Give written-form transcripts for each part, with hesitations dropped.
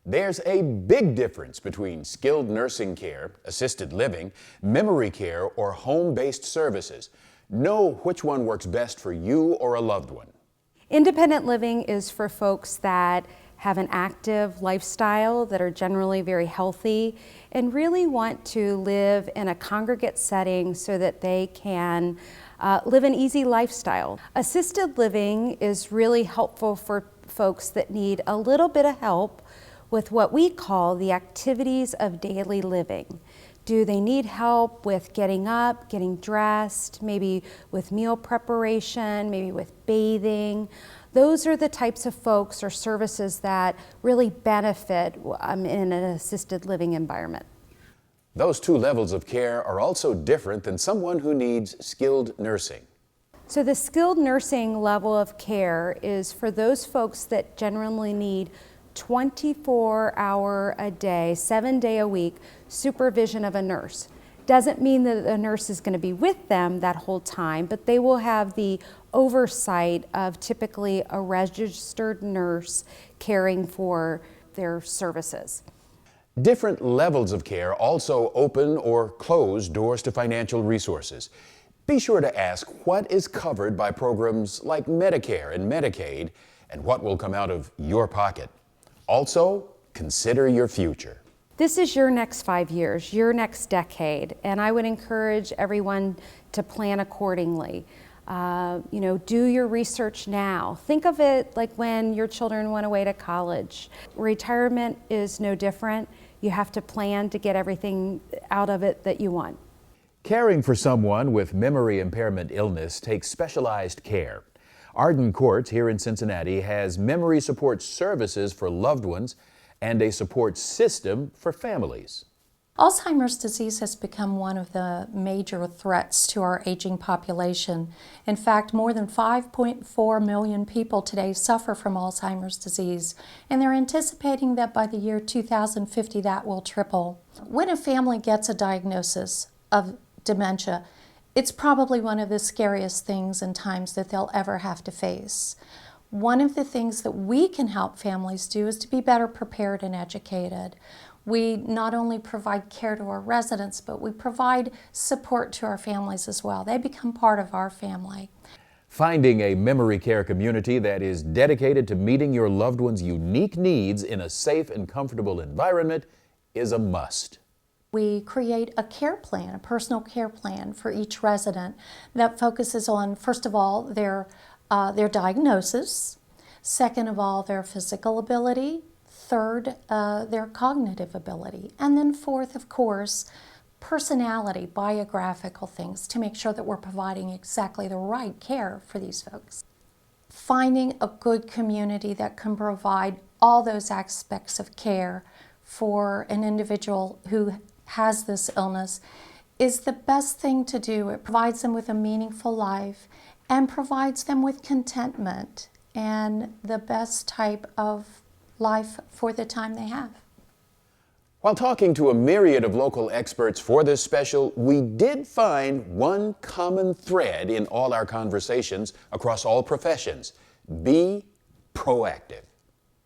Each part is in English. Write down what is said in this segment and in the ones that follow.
There's a big difference between skilled nursing care, assisted living, memory care, or home-based services. Know which one works best for you or a loved one. Independent living is for folks that have an active lifestyle, that are generally very healthy, and really want to live in a congregate setting so that they can live an easy lifestyle. Assisted living is really helpful for folks that need a little bit of help with what we call the activities of daily living. Do they need help with getting up, getting dressed, maybe with meal preparation, maybe with bathing? Those are the types of folks or services that really benefit in an assisted living environment. Those two levels of care are also different than someone who needs skilled nursing. So the skilled nursing level of care is for those folks that generally need 24-hour a day, 7-day a week supervision of a nurse. Doesn't mean that the nurse is going to be with them that whole time, but they will have the oversight of typically a registered nurse caring for their services. Different levels of care also open or close doors to financial resources. Be sure to ask what is covered by programs like Medicare and Medicaid and what will come out of your pocket. Also, consider your future. This is your next 5 years, your next decade, and I would encourage everyone to plan accordingly. Do your research now. Think of it like when your children went away to college. Retirement is no different. You have to plan to get everything out of it that you want. Caring for someone with memory impairment illness takes specialized care. Arden Courts here in Cincinnati has memory support services for loved ones and a support system for families. Alzheimer's disease has become one of the major threats to our aging population. In fact, more than 5.4 million people today suffer from Alzheimer's disease, and they're anticipating that by the year 2050 that will triple. When a family gets a diagnosis of dementia, it's probably one of the scariest things and times that they'll ever have to face. One of the things that we can help families do is to be better prepared and educated. We not only provide care to our residents, but we provide support to our families as well. They become part of our family. Finding a memory care community that is dedicated to meeting your loved one's unique needs in a safe and comfortable environment is a must. We create a care plan, a personal care plan for each resident that focuses on, first of all, their diagnosis, second of all, their physical ability, third, their cognitive ability, and then fourth, of course, personality, biographical things to make sure that we're providing exactly the right care for these folks. Finding a good community that can provide all those aspects of care for an individual who has this illness is the best thing to do. It provides them with a meaningful life and provides them with contentment and the best type of life for the time they have. While talking to a myriad of local experts for this special, we did find one common thread in all our conversations across all professions. Be proactive.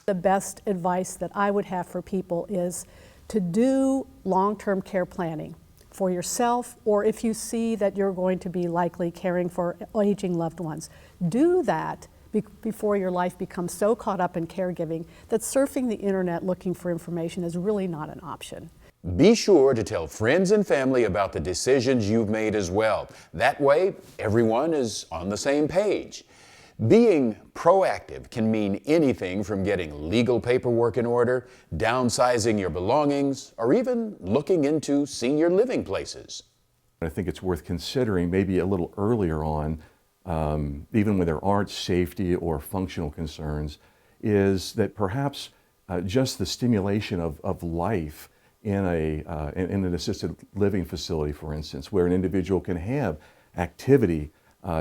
The best advice that I would have for people is to do long-term care planning for yourself, or if you see that you're going to be likely caring for aging loved ones. Do that before your life becomes so caught up in caregiving that surfing the internet looking for information is really not an option. Be sure to tell friends and family about the decisions you've made as well. That way, everyone is on the same page. Being proactive can mean anything from getting legal paperwork in order, downsizing your belongings, or even looking into senior living places. I think it's worth considering maybe a little earlier on, even when there aren't safety or functional concerns, is that perhaps just the stimulation of life in an assisted living facility, for instance, where an individual can have activity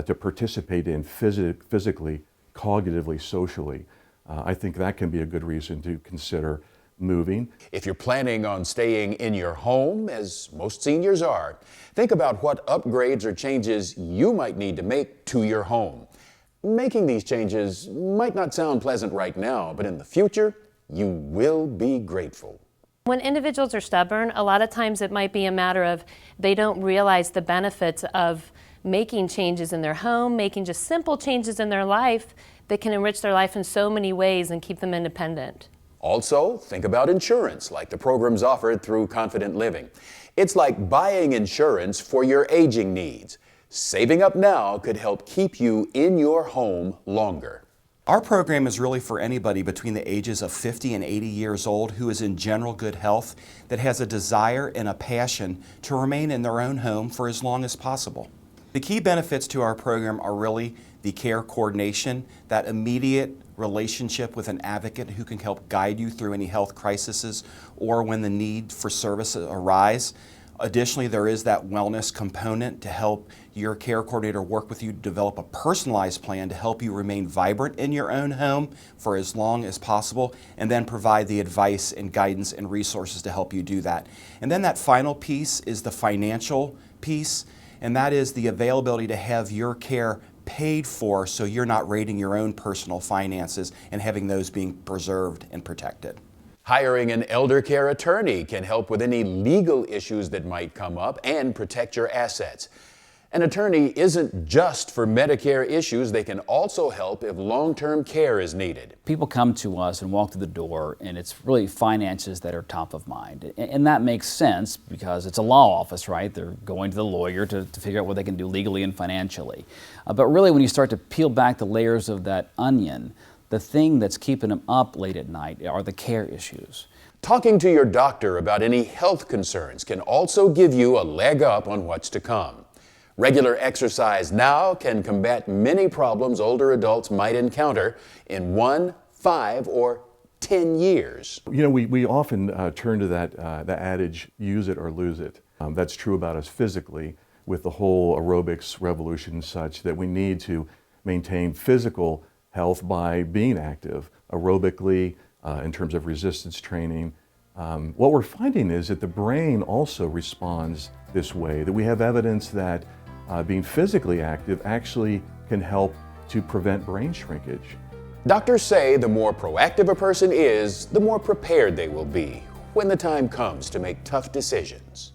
to participate in physically, cognitively, socially. I think that can be a good reason to consider moving. If you're planning on staying in your home, as most seniors are, think about what upgrades or changes you might need to make to your home. Making these changes might not sound pleasant right now, but in the future, you will be grateful. When individuals are stubborn, a lot of times it might be a matter of they don't realize the benefits of making changes in their home, making just simple changes in their life that can enrich their life in so many ways and keep them independent. Also, think about insurance, like the programs offered through Confident Living. It's like buying insurance for your aging needs. Saving up now could help keep you in your home longer. Our program is really for anybody between the ages of 50 and 80 years old who is in general good health, that has a desire and a passion to remain in their own home for as long as possible. The key benefits to our program are really the care coordination, that immediate relationship with an advocate who can help guide you through any health crises or when the need for services arise. Additionally, there is that wellness component to help your care coordinator work with you to develop a personalized plan to help you remain vibrant in your own home for as long as possible, and then provide the advice and guidance and resources to help you do that. And then that final piece is the financial piece, and that is the availability to have your care paid for so you're not raiding your own personal finances and having those being preserved and protected. Hiring an elder care attorney can help with any legal issues that might come up and protect your assets. An attorney isn't just for Medicare issues, they can also help if long-term care is needed. People come to us and walk through the door, and it's really finances that are top of mind. And that makes sense because it's a law office, right? They're going to the lawyer to figure out what they can do legally and financially. But really, when you start to peel back the layers of that onion, the thing that's keeping them up late at night are the care issues. Talking to your doctor about any health concerns can also give you a leg up on what's to come. Regular exercise now can combat many problems older adults might encounter in 1, 5, or 10 years. You know, we often turn to the adage, use it or lose it. That's true about us physically with the whole aerobics revolution such that we need to maintain physical health by being active aerobically in terms of resistance training. What we're finding is that the brain also responds this way, that we have evidence that being physically active actually can help to prevent brain shrinkage. Doctors say the more proactive a person is, the more prepared they will be when the time comes to make tough decisions.